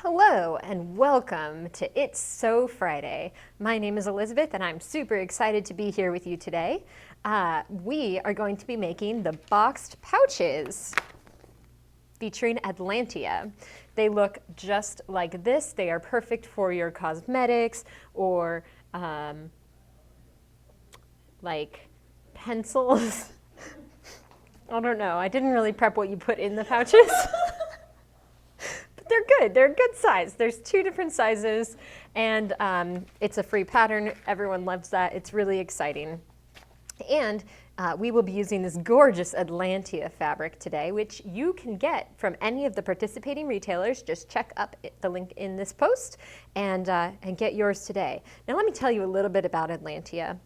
Hello and welcome to It's So Friday. My name is Elizabeth and I'm super excited to be here with you today. We are going to be making the boxed pouches featuring Atlantia. They look just like this. They are perfect for your cosmetics or like pencils. I don't know. I didn't really prep what you put in the pouches. They're good. They're a good size. There's two different sizes, and it's a free pattern. Everyone loves that. It's really exciting. And we will be using this gorgeous Atlantia fabric today, which you can get from any of the participating retailers. Just check up the link in this post and get yours today. Now, let me tell you a little bit about Atlantia.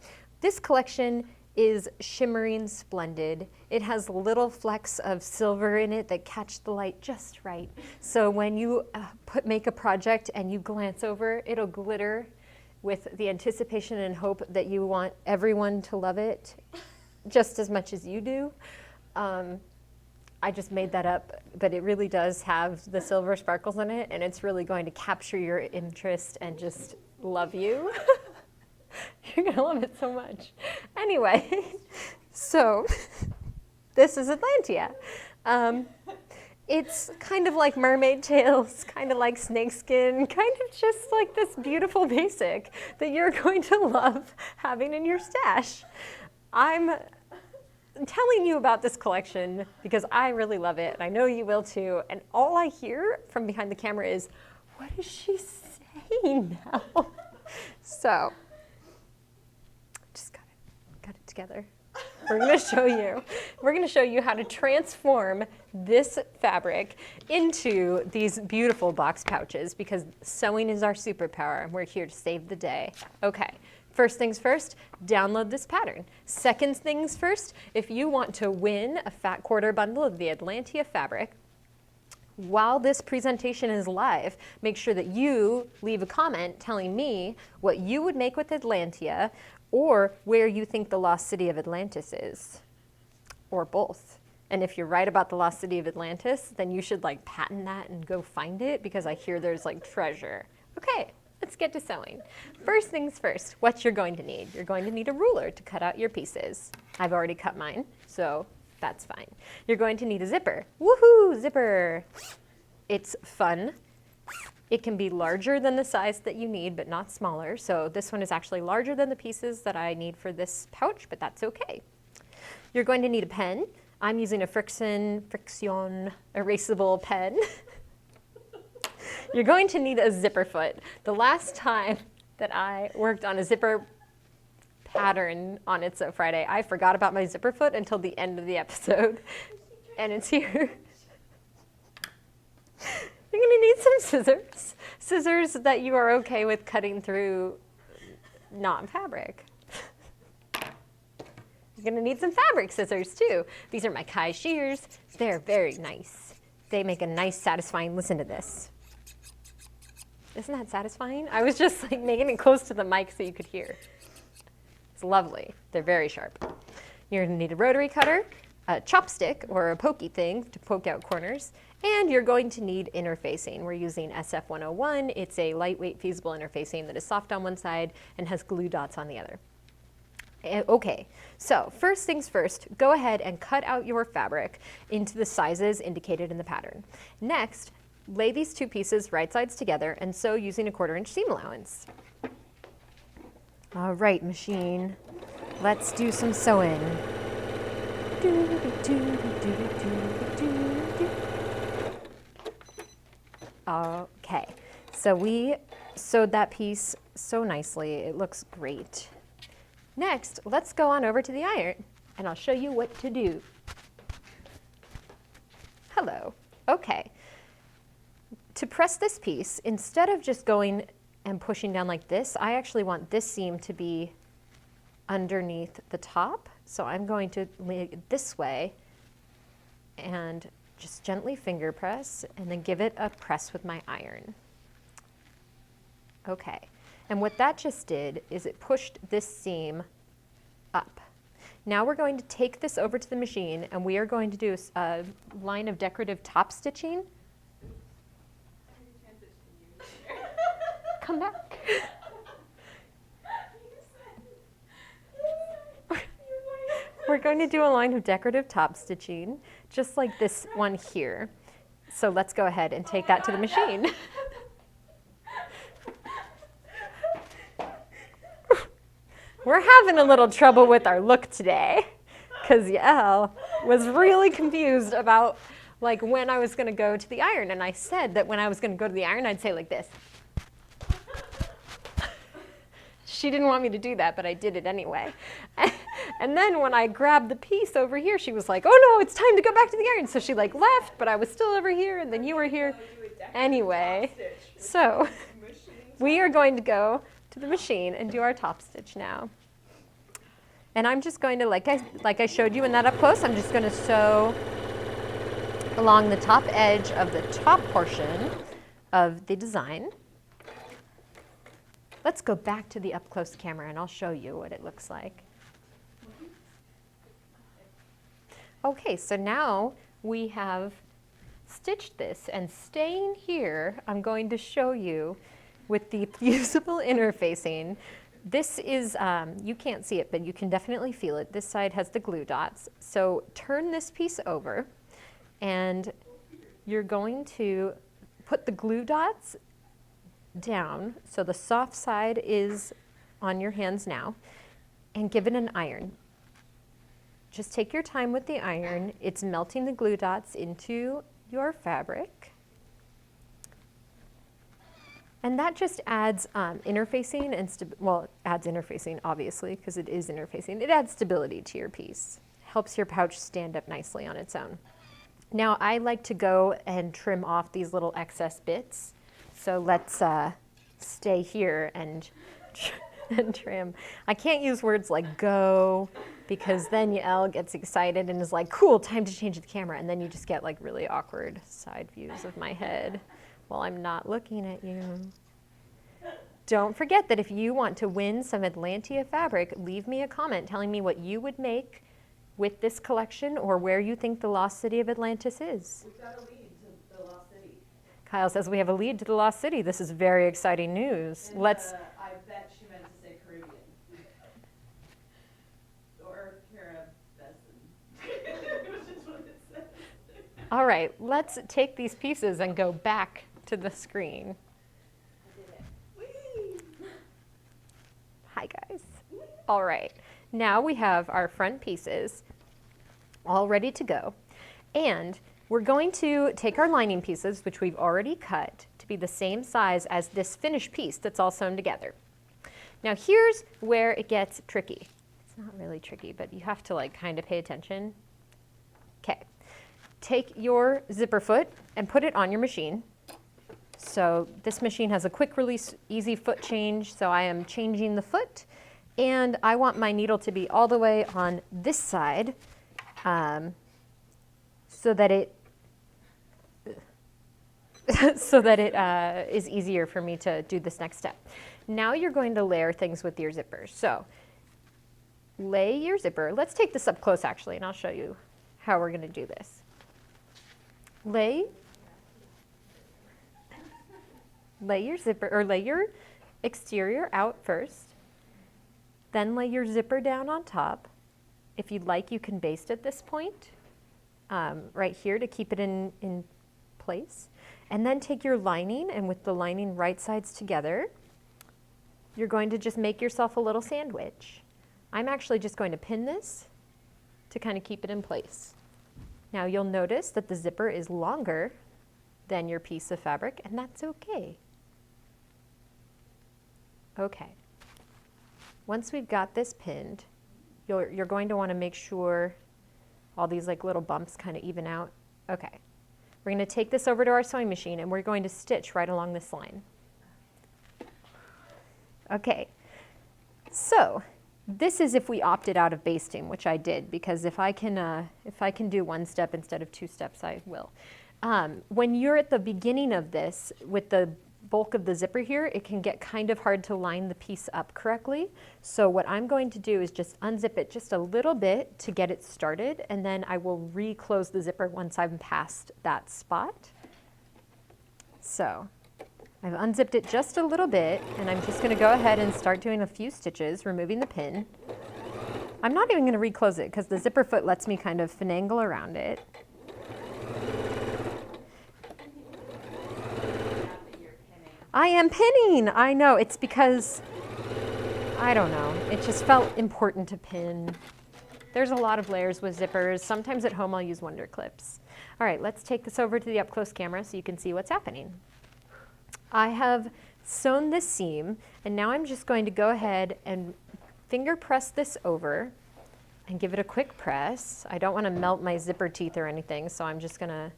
This collection is shimmering splendid. It has little flecks of silver in it that catch the light just right. So when you make a project and you glance over, it'll glitter with the anticipation and hope that you want everyone to love it just as much as you do. I just made that up, but it really does have the silver sparkles in it, and it's really going to capture your interest and just love you. You're gonna love it so much. Anyway, so this is Atlantia. It's kind of like mermaid tails, kind of like snakeskin, kind of just like this beautiful basic that you're going to love having in your stash. I'm telling you about this collection because I really love it, and I know you will too. And all I hear from behind the camera is, what is she saying now? So, got it together. We're going to show you how to transform this fabric into these beautiful box pouches because sewing is our superpower and we're here to save the day. Okay, first things first, download this pattern. Second things first, if you want to win a fat quarter bundle of the Atlantia fabric, while this presentation is live, make sure that you leave a comment telling me what you would make with Atlantia or where you think the lost city of Atlantis is, or both. And if you're right about the lost city of Atlantis, then you should like patent that and go find it because I hear there's like treasure. Okay, let's get to sewing. First things first, what you're going to need. You're going to need a ruler to cut out your pieces. I've already cut mine, so that's fine. You're going to need a zipper. Woohoo, zipper. It's fun. It can be larger than the size that you need, but not smaller. So this one is actually larger than the pieces that I need for this pouch, but that's okay. You're going to need a pen. I'm using a Friction erasable pen. You're going to need a zipper foot. The last time that I worked on a zipper pattern on It's So Friday, I forgot about my zipper foot until the end of the episode, and it's here. You're going to need some scissors that you are okay with cutting through non-fabric. You're going to need some fabric scissors too. These are my Kai shears. They're very nice. They make a nice, satisfying, listen to this. Isn't that satisfying? I was just like making it close to the mic so you could hear. It's lovely. They're very sharp. You're going to need a rotary cutter, a chopstick or a pokey thing to poke out corners, and you're going to need interfacing. We're using SF101. It's a lightweight fusible interfacing that is soft on one side and has glue dots on the other. Okay, so first things first, go ahead and cut out your fabric into the sizes indicated in the pattern. Next, lay these two pieces right sides together and sew using a 1/4 inch seam allowance. All right, machine, let's do some sewing. Okay, so we sewed that piece so nicely. It looks great. Next, let's go on over to the iron and I'll show you what to do. Hello. Okay. To press this piece, instead of just going and pushing down like this, I actually want this seam to be underneath the top. So I'm going to lay it this way and just gently finger press and then give it a press with my iron. Okay, and what that just did is it pushed this seam up. Now we're going to take this over to the machine and we are going to do a line of decorative top stitching. Come back. We're going to do a line of decorative top stitching, just like this one here. So let's go ahead and take that to the machine. We're having a little trouble with our look today because Yael was really confused about like when I was going to go to the iron. And I said that when I was going to go to the iron, I'd say like this. She didn't want me to do that, but I did it anyway. And then when I grabbed the piece over here, she was like, oh no, it's time to go back to the iron. So she like left, but I was still over here and then you were here. Anyway, so we are going to go to the machine and do our top stitch now. And I'm just going to, like I showed you in that up close, I'm just going to sew along the top edge of the top portion of the design. Let's go back to the up close camera and I'll show you what it looks like. Okay, so now we have stitched this, and staying here, I'm going to show you with the fusible interfacing. This is, you can't see it, but you can definitely feel it. This side has the glue dots. So turn this piece over, and you're going to put the glue dots down, so the soft side is on your hands now, and give it an iron. Just take your time with the iron. It's melting the glue dots into your fabric. And that just adds interfacing and, well, it adds interfacing, obviously, because it is interfacing. It adds stability to your piece. Helps your pouch stand up nicely on its own. Now, I like to go and trim off these little excess bits. So let's stay here and trim. I can't use words like go, because then Yael gets excited and is like, cool, time to change the camera. And then you just get like really awkward side views of my head while I'm not looking at you. Don't forget that if you want to win some Atlantia fabric, leave me a comment telling me what you would make with this collection or where you think the lost city of Atlantis is. We've got a lead to the lost city. Kyle says we have a lead to the lost city. This is very exciting news. And, Let's. I bet she meant to say Caribbean. Or Caribbean. Which is what it says. All right, let's take these pieces and go back to the screen. Hi, guys. All right, now we have our front pieces all ready to go. And we're going to take our lining pieces, which we've already cut, to be the same size as this finished piece that's all sewn together. Now here's where it gets tricky. It's not really tricky, but you have to like kind of pay attention. Okay, take your zipper foot and put it on your machine. So this machine has a quick release, easy foot change, so I am changing the foot. And I want my needle to be all the way on this side so that it is easier for me to do this next step. Now you're going to layer things with your zippers. So lay your zipper. Let's take this up close actually, and I'll show you how we're going to do this. Lay your zipper, or lay your exterior out first. Then lay your zipper down on top. If you'd like, you can baste at this point, right here to keep it in place. And then take your lining, and with the lining right sides together, you're going to just make yourself a little sandwich. I'm actually just going to pin this to kind of keep it in place. Now you'll notice that the zipper is longer than your piece of fabric, and that's okay. Okay. Once we've got this pinned, you're going to want to make sure all these like little bumps kind of even out. Okay. We're going to take this over to our sewing machine and we're going to stitch right along this line. Okay. So this is if we opted out of basting, which I did, because if I can do one step instead of two steps, I will. When you're at the beginning of this with the bulk of the zipper here, it can get kind of hard to line the piece up correctly. So what I'm going to do is just unzip it just a little bit to get it started, and then I will reclose the zipper once I'm past that spot. So I've unzipped it just a little bit, and I'm just going to go ahead and start doing a few stitches, removing the pin. I'm not even going to reclose it because the zipper foot lets me kind of finagle around it. I am pinning! I know, it's because, I don't know, it just felt important to pin. There's a lot of layers with zippers. Sometimes at home I'll use Wonder Clips. All right, let's take this over to the up-close camera so you can see what's happening. I have sewn this seam, and now I'm just going to go ahead and finger press this over and give it a quick press. I don't want to melt my zipper teeth or anything, so I'm just going to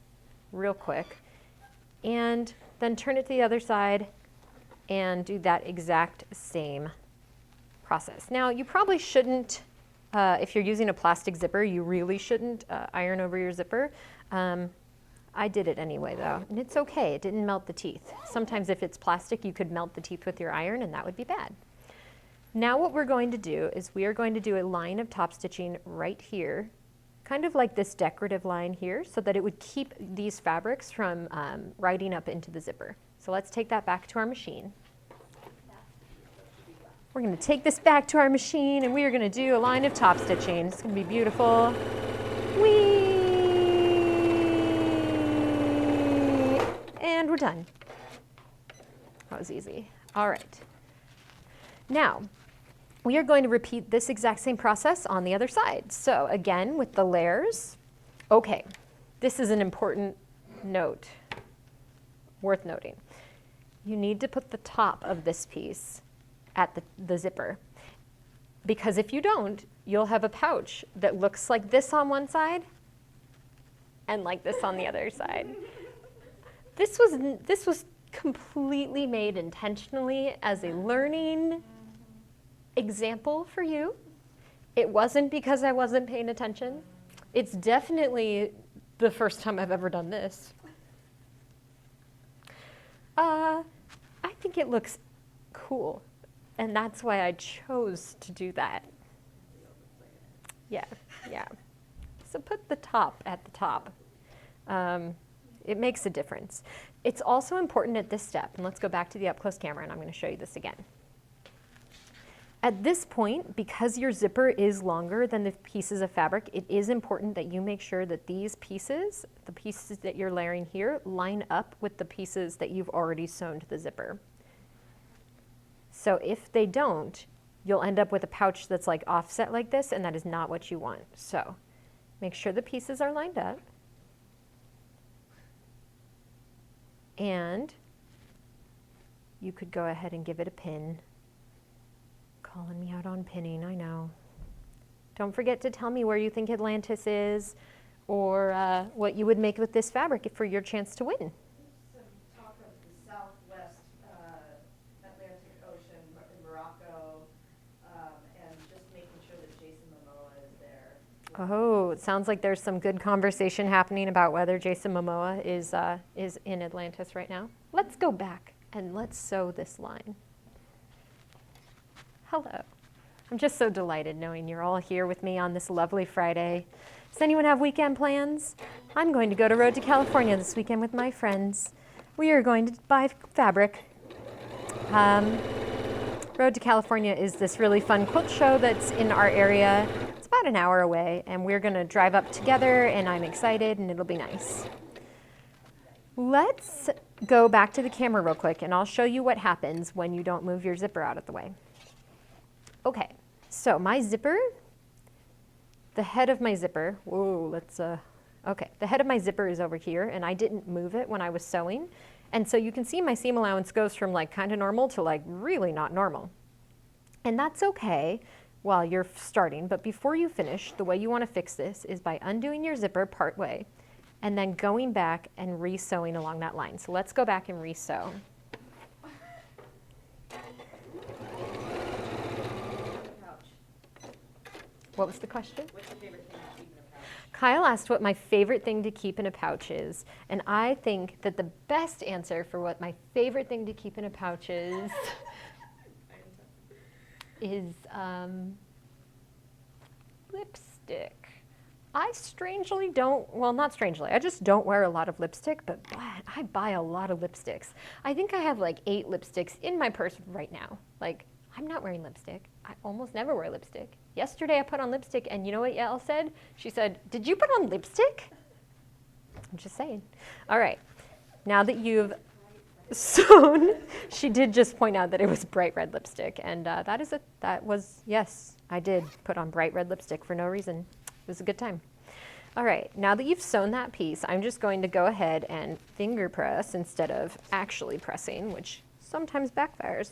real quick. And then turn it to the other side and do that exact same process. Now, you probably shouldn't, if you're using a plastic zipper, you really shouldn't iron over your zipper. I did it anyway though, and it's okay, it didn't melt the teeth. Sometimes if it's plastic, you could melt the teeth with your iron and that would be bad. Now what we're going to do is we are going to do a line of top stitching right here, kind of like this decorative line here, so that it would keep these fabrics from riding up into the zipper. So let's take that back to our machine. We're going to take this back to our machine and we are going to do a line of top stitching. It's going to be beautiful. Whee! And we're done. That was easy. All right. Now, we are going to repeat this exact same process on the other side. So again, with the layers. Okay, this is an important note, worth noting. You need to put the top of this piece at the zipper, because if you don't, you'll have a pouch that looks like this on one side and like this on the other side. This was completely made intentionally as a learning example for you. It wasn't because I wasn't paying attention. It's definitely the first time I've ever done this. I think it looks cool, and that's why I chose to do that. Yeah, yeah. So put the top at the top. It makes a difference. It's also important at this step, and let's go back to the up-close camera, and I'm going to show you this again. At this point, because your zipper is longer than the pieces of fabric, it is important that you make sure that these pieces, the pieces that you're layering here, line up with the pieces that you've already sewn to the zipper. So if they don't, you'll end up with a pouch that's like offset like this, and that is not what you want. So make sure the pieces are lined up. And you could go ahead and give it a pin. Calling me out on pinning, I know. Don't forget to tell me where you think Atlantis is, or what you would make with this fabric for your chance to win. Some talk of the southwest Atlantic Ocean in Morocco, and just making sure that Jason Momoa is there. Oh, it sounds like there's some good conversation happening about whether Jason Momoa is in Atlantis right now. Let's go back and let's sew this line. Hello. I'm just so delighted knowing you're all here with me on this lovely Friday. Does anyone have weekend plans? I'm going to go to Road to California this weekend with my friends. We are going to buy fabric. Road to California is this really fun quilt show that's in our area. It's about an hour away, and we're going to drive up together, and I'm excited, and it'll be nice. Let's go back to the camera real quick, and I'll show you what happens when you don't move your zipper out of the way. Okay, so my zipper, the head of my zipper, okay, the head of my zipper is over here, and I didn't move it when I was sewing. And so you can see my seam allowance goes from like kind of normal to like really not normal. And that's okay while you're starting, but before you finish, the way you want to fix this is by undoing your zipper part way and then going back and re-sewing along that line. So let's go back and re-sew. What was the question? What's your favorite thing to keep in a pouch? Kyle asked what my favorite thing to keep in a pouch is, and I think that the best answer for what my favorite thing to keep in a pouch is lipstick. I strangely don't, well, not strangely, I just don't wear a lot of lipstick, but I buy a lot of lipsticks. I think I have like 8 lipsticks in my purse right now. Like, I'm not wearing lipstick. I almost never wear lipstick. Yesterday I put on lipstick, and you know what Yael said? She said, "Did you put on lipstick?" I'm just saying. All right, now that you've sewn, she did just point out that it was bright red lipstick, and yes, I did put on bright red lipstick for no reason. It was a good time. All right, now that you've sewn that piece, I'm just going to go ahead and finger press instead of actually pressing, which sometimes backfires,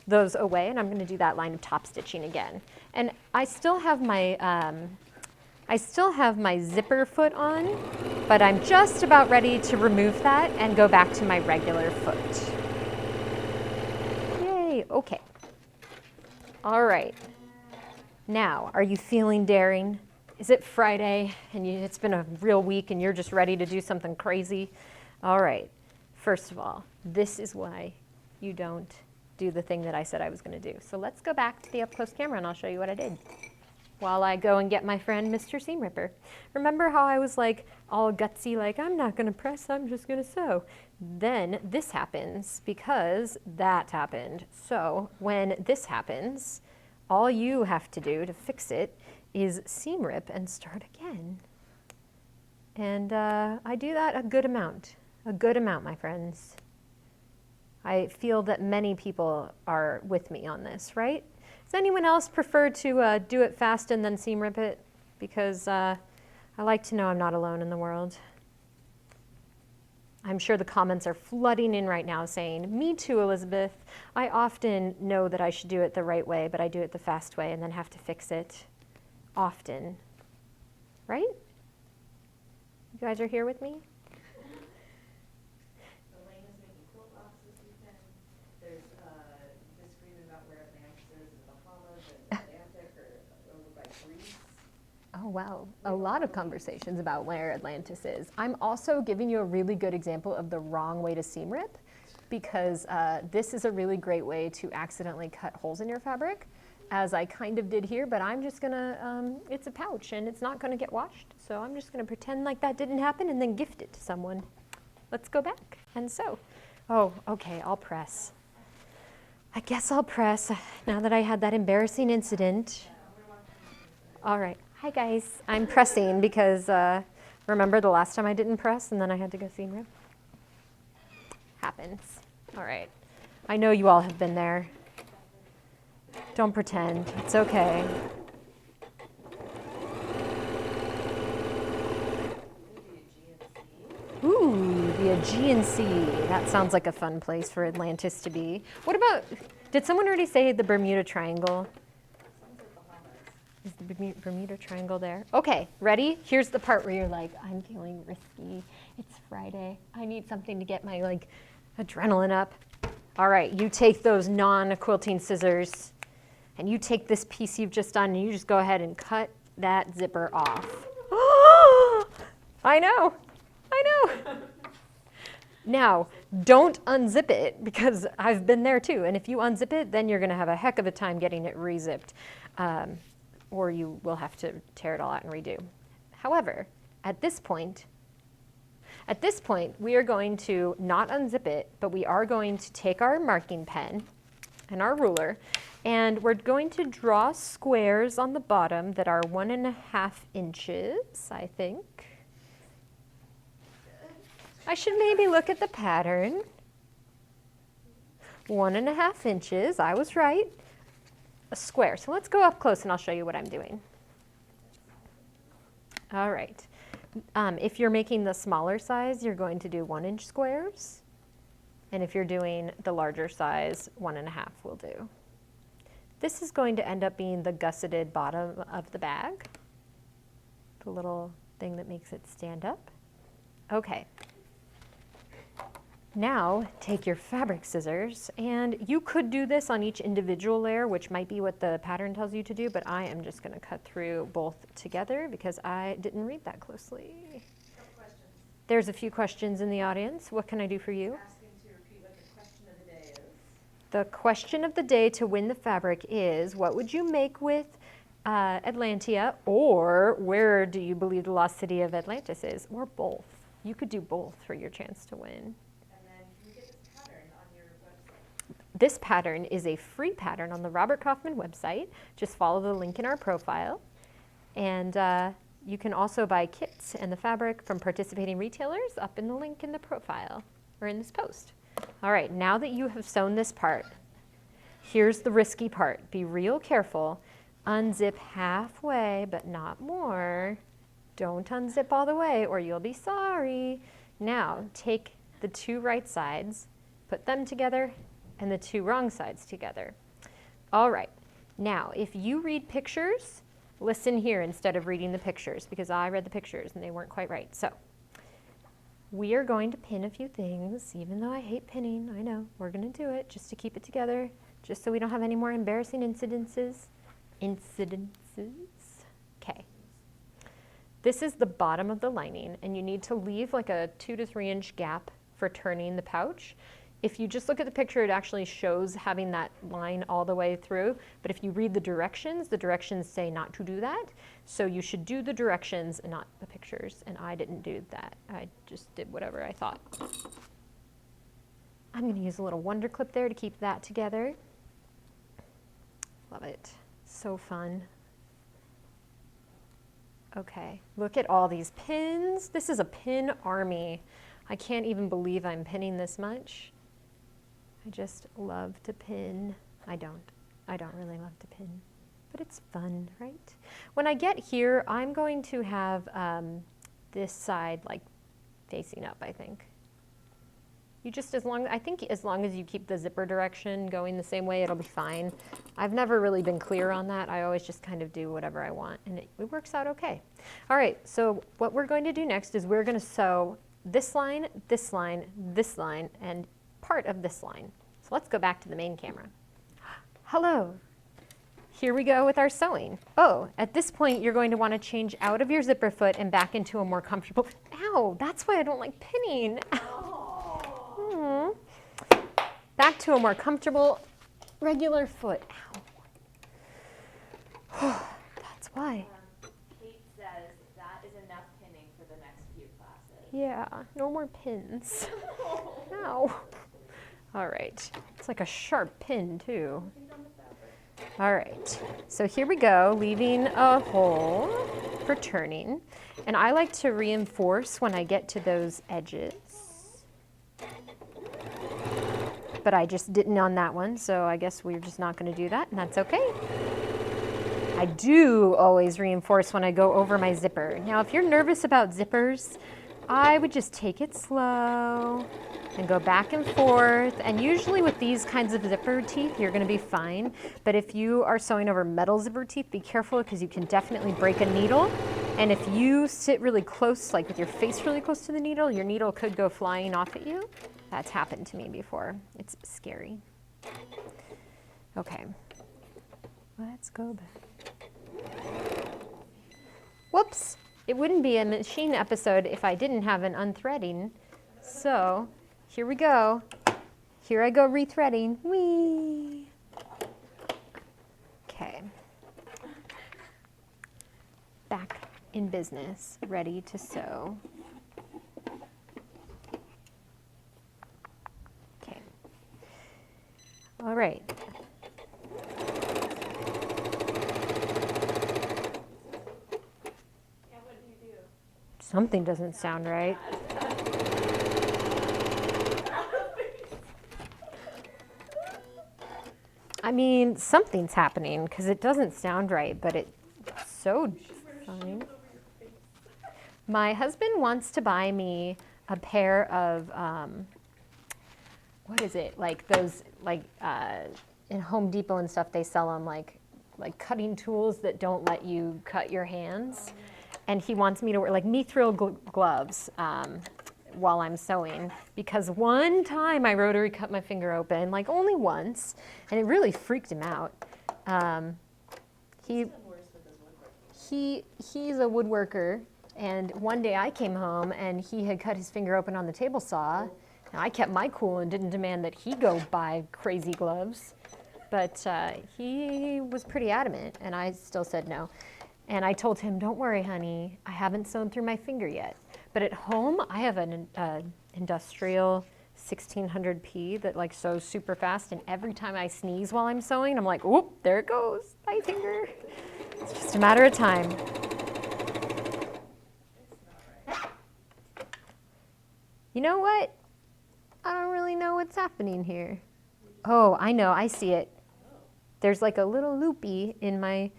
those away, and I'm going to do that line of top stitching again. And I still have my zipper foot on, but I'm just about ready to remove that and go back to my regular foot. Yay, okay. All right. Now, are you feeling daring? Is it Friday and it's been a real week and you're just ready to do something crazy? All right. First of all, this is why you don't do the thing that I said I was going to do. So let's go back to the up-close camera and I'll show you what I did while I go and get my friend Mr. Seam Ripper. Remember how I was like all gutsy, like I'm not going to press, I'm just going to sew. Then this happens because that happened. So when this happens, all you have to do to fix it is seam rip and start again. And I do that a good amount, my friends. I feel that many people are with me on this, right? Does anyone else prefer to do it fast and then seam rip it? Because I like to know I'm not alone in the world. I'm sure the comments are flooding in right now saying, "Me too, Elizabeth. I often know that I should do it the right way, but I do it the fast way and then have to fix it often." Right? You guys are here with me? Elaine is making quilt boxes this weekend. There's disagreement about where Atlantis is in the Bahamas and Atlantic or over by Greece. Oh, wow. A lot of conversations about where Atlantis is. I'm also giving you a really good example of the wrong way to seam rip, because this is a really great way to accidentally cut holes in your fabric, as I kind of did here, but I'm just gonna, it's a pouch and it's not gonna get washed, so I'm just gonna pretend like that didn't happen and then gift it to someone. Let's go back and sew. Oh, okay, I'll press. I guess I'll press now that I had that embarrassing incident. All right. Hi guys, I'm pressing because remember the last time I didn't press and then I had to go seam rip? Happens. All right. I know you all have been there. Don't pretend. It's okay. Ooh, the Aegean Sea. That sounds like a fun place for Atlantis to be. What about, did someone already say the Bermuda Triangle? Is the Bermuda Triangle there? Okay, ready? Here's the part where you're like, I'm feeling risky. It's Friday. I need something to get my like adrenaline up. All right, you take those non-quilting scissors and you take this piece you've just done and you just go ahead and cut that zipper off. I know. Now, don't unzip it because I've been there too. And if you unzip it, then you're gonna have a heck of a time getting it re-zipped. Or you will have to tear it all out and redo. However, at this point, we are going to not unzip it, but we are going to take our marking pen and our ruler, and we're going to draw squares on the bottom that are 1.5 inches, I think. I should maybe look at the pattern. 1.5 inches, I was right. A square. So let's go up close and I'll show you what I'm doing. All right. If you're making the smaller size, you're going to do 1-inch squares. And if you're doing the larger size, 1.5 will do. This is going to end up being the gusseted bottom of the bag. The little thing that makes it stand up. Okay. Now, take your fabric scissors, and you could do this on each individual layer, which might be what the pattern tells you to do, but I am just gonna cut through both together because I didn't read that closely. There's a few questions in the audience. What can I do for you? Asking to repeat what the question of the day is. The question of the day to win the fabric is, what would you make with Atlantia, or where do you believe the lost city of Atlantis is, or both. You could do both for your chance to win. And then can we get this pattern on your website? This pattern is a free pattern on the Robert Kaufman website. Just follow the link in our profile. And you can also buy kits and the fabric from participating retailers up in the link in the profile or in this post. All right, now that you have sewn this part, here's the risky part. Be real careful. Unzip halfway, but not more. Don't unzip all the way or you'll be sorry. Now, take the two right sides, put them together, and the two wrong sides together. All right, now if you read pictures, listen here instead of reading the pictures because I read the pictures and they weren't quite right. So, we are going to pin a few things, even though I hate pinning, I know. We're gonna do it just to keep it together, just so we don't have any more embarrassing incidences. Okay. This is the bottom of the lining, and you need to leave like a 2 to 3 inch gap for turning the pouch. If you just look at the picture, it actually shows having that line all the way through, but if you read the directions say not to do that. So you should do the directions and not the pictures, and I didn't do that. I just did whatever I thought. I'm gonna use a little wonder clip there to keep that together. Love it. So fun. Okay, look at all these pins. This is a pin army. I can't even believe I'm pinning this much. I just love to pin. I don't really love to pin, but it's fun, right? When I get here, I'm going to have this side like facing up, I think. You just, I think as long as you keep the zipper direction going the same way, it'll be fine. I've never really been clear on that. I always just kind of do whatever I want, and it works out okay. All right, so what we're going to do next is we're going to sew this line, this line, this line, and part of this line. So let's go back to the main camera. Hello. Here we go with our sewing. Oh, at this point, you're going to want to change out of your zipper foot and back into a more comfortable, ow, that's why I don't like pinning. Back to a more comfortable, regular foot. Ow. That's why. Kate says that is enough pinning for the next few classes. Yeah, no more pins. Ow. All right. It's like a sharp pin, too. All right. So here we go, leaving a hole for turning. And I like to reinforce when I get to those edges. But I just didn't on that one, so I guess we're just not going to do that, and that's okay. I do always reinforce when I go over my zipper. Now, if you're nervous about zippers, I would just take it slow and go back and forth. And usually with these kinds of zipper teeth, you're going to be fine. But if you are sewing over metal zipper teeth, be careful because you can definitely break a needle. And if you sit really close, like with your face really close to the needle, your needle could go flying off at you. That's happened to me before. It's scary. Okay, let's go back. Whoops, it wouldn't be a machine episode if I didn't have an unthreading. So here we go. Here I go rethreading. Whee! Okay. Back in business, ready to sew. All right. Yeah, what do you do? Something doesn't sound right. I mean, something's happening because it doesn't sound right, but it's sewed fine. My husband wants to buy me a pair of, what is it? Like those, like in Home Depot and stuff, they sell them like cutting tools that don't let you cut your hands. And he wants me to wear like mithril gloves while I'm sewing, because one time I rotary cut my finger open, like only once, and it really freaked him out. He's a woodworker, and one day I came home and he had cut his finger open on the table saw. And I kept my cool and didn't demand that he go buy crazy gloves. But he was pretty adamant, and I still said no. And I told him, don't worry, honey, I haven't sewn through my finger yet. But at home, I have an industrial 1600P that like sews super fast, and every time I sneeze while I'm sewing, I'm like, whoop, there it goes, my finger. It's just a matter of time. You know what? I don't really know what's happening here. Oh, I know, I see it. There's like a little loopy in my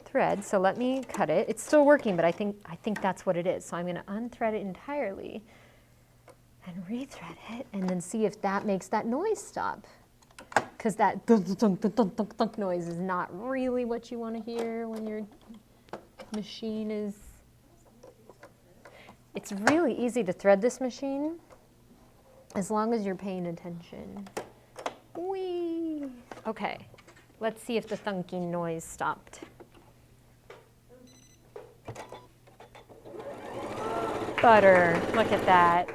thread, so let me cut it. It's still working, but I think that's what it is. So I'm going to unthread it entirely and rethread it, and then see if that makes that noise stop. Because that thunk noise is not really what you want to hear when your machine is. It's really easy to thread this machine as long as you're paying attention. Whee! Okay, let's see if the thunking noise stopped. Butter, look at that.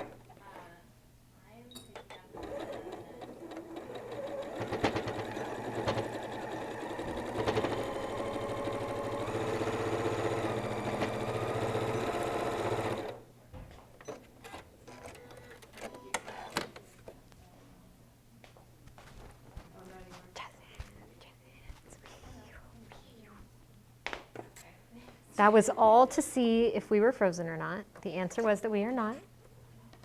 That was all to see if we were frozen or not. The answer was that we are not.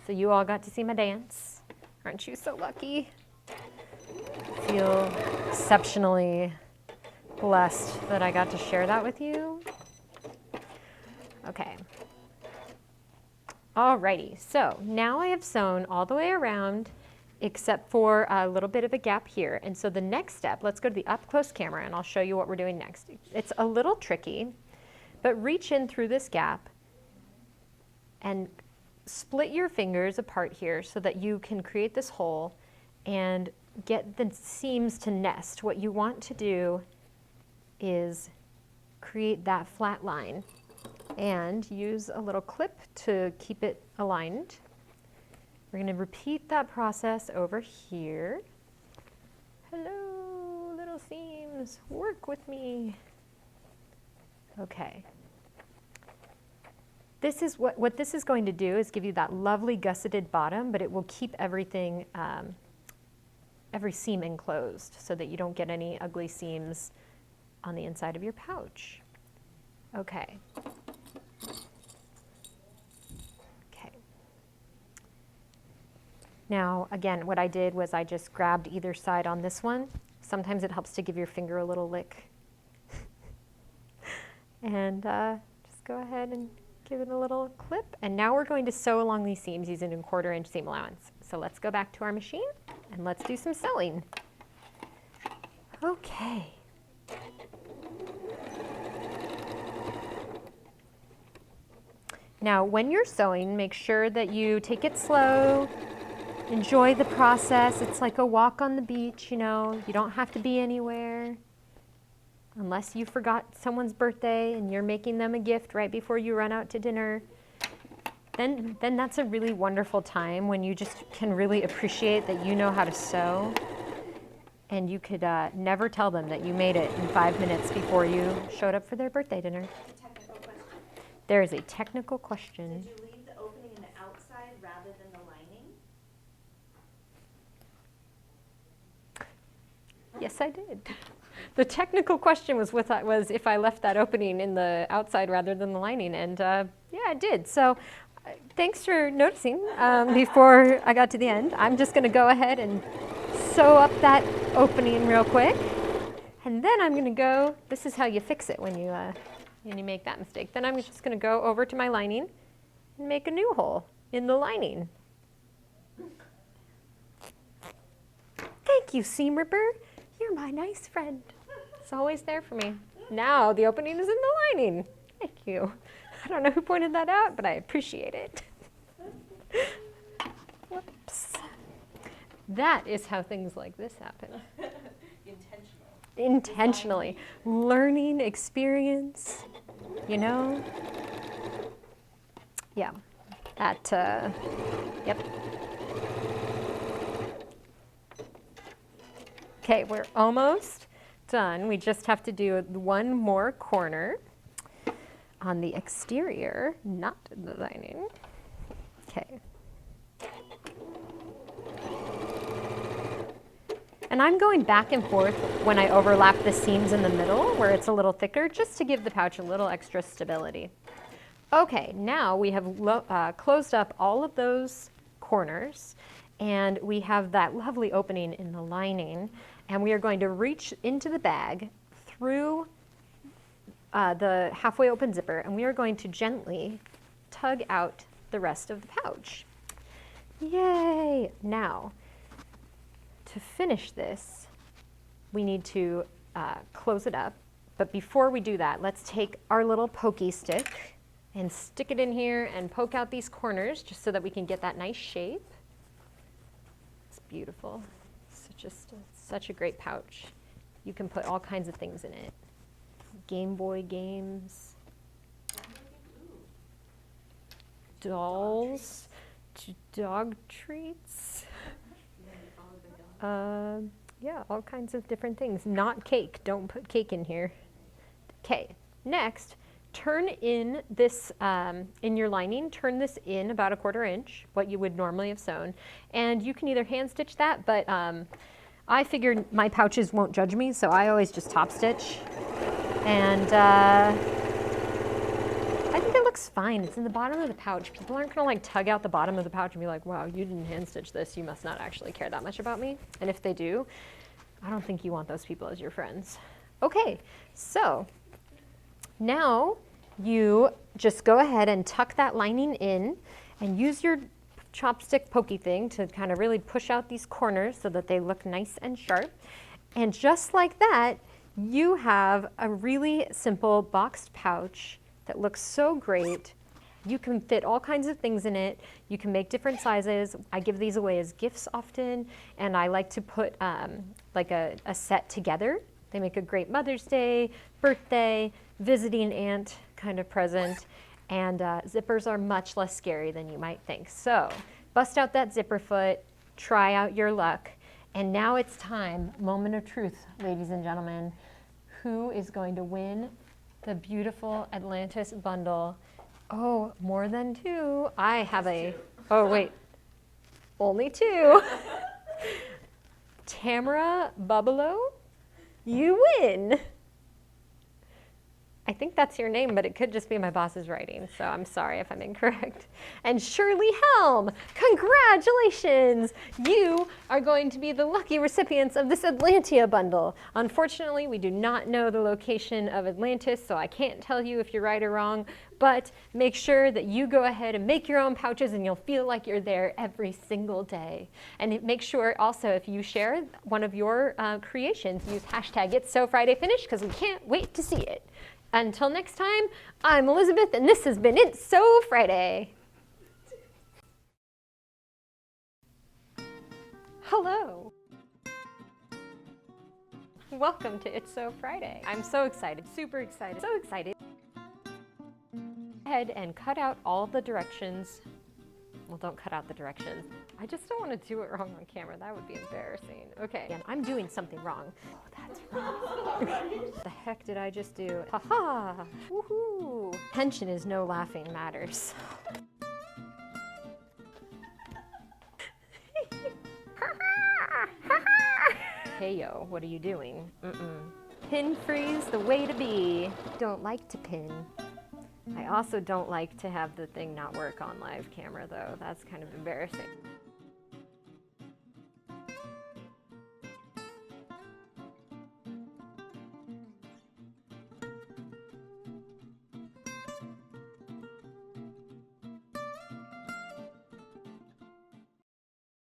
So you all got to see my dance. Aren't you so lucky? I feel exceptionally blessed that I got to share that with you. Okay. Alrighty, so now I have sewn all the way around except for a little bit of a gap here. And so the next step, let's go to the up close camera and I'll show you what we're doing next. It's a little tricky. But reach in through this gap and split your fingers apart here so that you can create this hole and get the seams to nest. What you want to do is create that flat line and use a little clip to keep it aligned. We're going to repeat that process over here. Hello, little seams, work with me. Okay. This is what this is going to do is give you that lovely gusseted bottom, but it will keep everything, every seam enclosed so that you don't get any ugly seams on the inside of your pouch. Okay. Okay. Now, again, what I did was I just grabbed either side on this one. Sometimes it helps to give your finger a little lick. And just go ahead and give it a little clip. And now we're going to sew along these seams using a 1/4 inch seam allowance. So let's go back to our machine and let's do some sewing. Okay. Now, when you're sewing, make sure that you take it slow. Enjoy the process. It's like a walk on the beach, you know. You don't have to be anywhere. Unless you forgot someone's birthday and you're making them a gift right before you run out to dinner, then that's a really wonderful time when you just can really appreciate that you know how to sew. And you could never tell them that you made it in 5 minutes before you showed up for their birthday dinner. Technical question. There is a technical question. Did you leave the opening in the outside rather than the lining? Yes, I did. The technical question was if I left that opening in the outside rather than the lining, and yeah, I did. So thanks for noticing before I got to the end. I'm just going to go ahead and sew up that opening real quick, and then I'm going to go, this is how you fix it when you make that mistake. Then I'm just going to go over to my lining and make a new hole in the lining. Thank you, seam ripper. You're my nice friend. It's always there for me. Now the opening is in the lining. Thank you. I don't know who pointed that out, but I appreciate it. Whoops. That is how things like this happen. Intentionally. Learning experience, you know? Yeah. Yep. Okay, we're almost done. We just have to do one more corner on the exterior, not the lining. Okay. And I'm going back and forth when I overlap the seams in the middle where it's a little thicker, just to give the pouch a little extra stability. Okay, now we have closed up all of those corners, and we have that lovely opening in the lining, and we are going to reach into the bag through the halfway open zipper, and we are going to gently tug out the rest of the pouch. Yay! Now, to finish this, we need to close it up. But before we do that, let's take our little pokey stick and stick it in here and poke out these corners just so that we can get that nice shape. It's beautiful. Such a great pouch. You can put all kinds of things in it. Game Boy games, dolls, dog treats. Yeah, all kinds of different things. Not cake. Don't put cake in here. Okay, next, turn in this, in your lining, turn this in about a 1/4 inch, what you would normally have sewn. And you can either hand stitch that, but I figured my pouches won't judge me, so I always just top stitch. And I think it looks fine. It's in the bottom of the pouch. People aren't gonna like tug out the bottom of the pouch and be like, wow, you didn't hand stitch this. You must not actually care that much about me. And if they do, I don't think you want those people as your friends. Okay, so now you just go ahead and tuck that lining in and use your chopstick pokey thing to kind of really push out these corners so that they look nice and sharp. And just like that, you have a really simple boxed pouch that looks so great. You can fit all kinds of things in it. You can make different sizes. I give these away as gifts often, and I like to put like a set together. They make a great Mother's Day, birthday, visiting aunt kind of present, and zippers are much less scary than you might think. So bust out that zipper foot, try out your luck, and now it's time, moment of truth, ladies and gentlemen. Who is going to win the beautiful Atlantis bundle? Oh, more than 2. I have oh wait, only 2. Tamara Bubalo, you win. I think that's your name, but it could just be my boss's writing, so I'm sorry if I'm incorrect. And Shirley Helm, congratulations! You are going to be the lucky recipients of this Atlantia bundle. Unfortunately, we do not know the location of Atlantis, so I can't tell you if you're right or wrong, but make sure that you go ahead and make your own pouches and you'll feel like you're there every single day. And make sure also, if you share one of your creations, use hashtag It's So Friday Finish, because we can't wait to see it. Until next time, I'm Elizabeth, and this has been It's So Friday. Hello. Welcome to It's So Friday. I'm so excited, super excited, so excited. Go ahead and cut out all the directions. Well, don't cut out the directions. I just don't want to do it wrong on camera. That would be embarrassing. Okay, and I'm doing something wrong. Oh, that's wrong. The heck did I just do? Ha-ha! Woohoo! Tension is no laughing matters. Hey yo, what are you doing? Pin freeze, the way to be. Don't like to pin. I also don't like to have the thing not work on live camera though. That's kind of embarrassing.